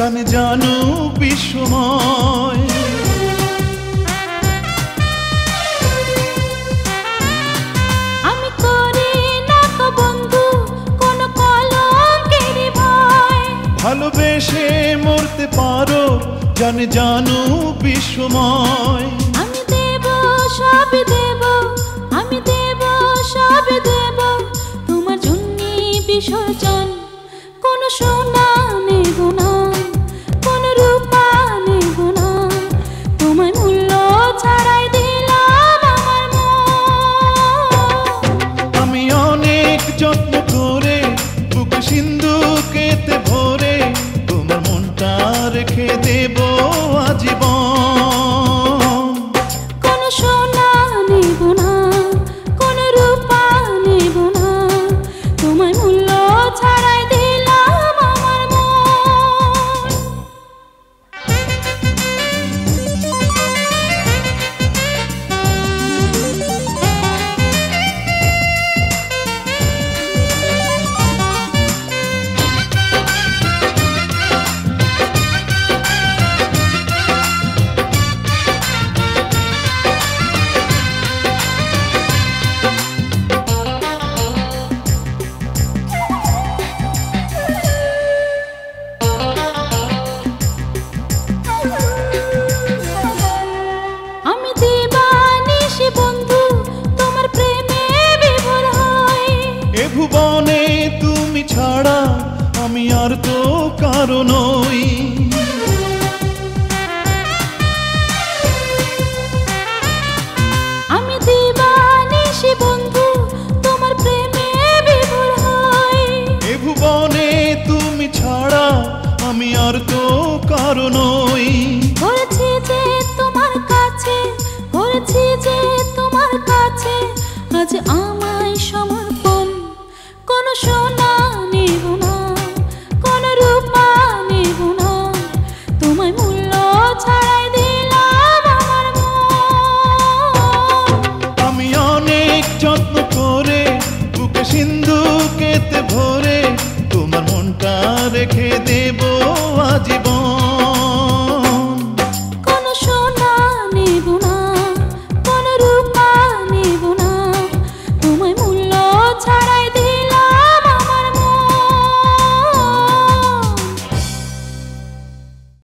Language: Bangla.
জানে জানু বিশ্বময়। আমি করি না তো বন্ধু কোন কলঙ্কের ভয়, ভালোবেসে মরতে পারো জানে জানু বিশ্বময়। আমি দেব সব দেব, আমি দেব সব দেব তোমার জন্য বিসর্জন। কোন সোনা নেব না, কোন রূপা নেব না, তোমার মূল্য ছাড়াই দিলাম আমার মন। আমি অনেক যত্ন করে বুক সিন্ধুকেতে ভরে তোমার মনটা রেখে দেব আজীবন। কোন সোনা নেব না, কোন রূপা নেব না, তোমার মূল্য ছাড়াই দিলাম আমার মন। আমি দিবানিশি বন্ধু তোমার প্রেমে বিভোর হই, এ ভুবনে তুমি ছাড়া আমি আর তো কারো নই। আমি দিবানিশি বন্ধু তোমার প্রেমে বিভোর হই, এ ভুবনে তুমি ছাড়া আমি আর তো কারো নই। করেছি যে তোমার কাছে, করেছি যে তোমার কাছে আজ আমায় সমর্পণ। কোন সোনা নেব না, কোন রূপা নেব না, তোমায় মূল্য ছাড়াই দিলাম আমার মন। আমি অনেক যত্ন করে বুকে সিন্ধুকেতে ভরে তোমার মনটা রেখে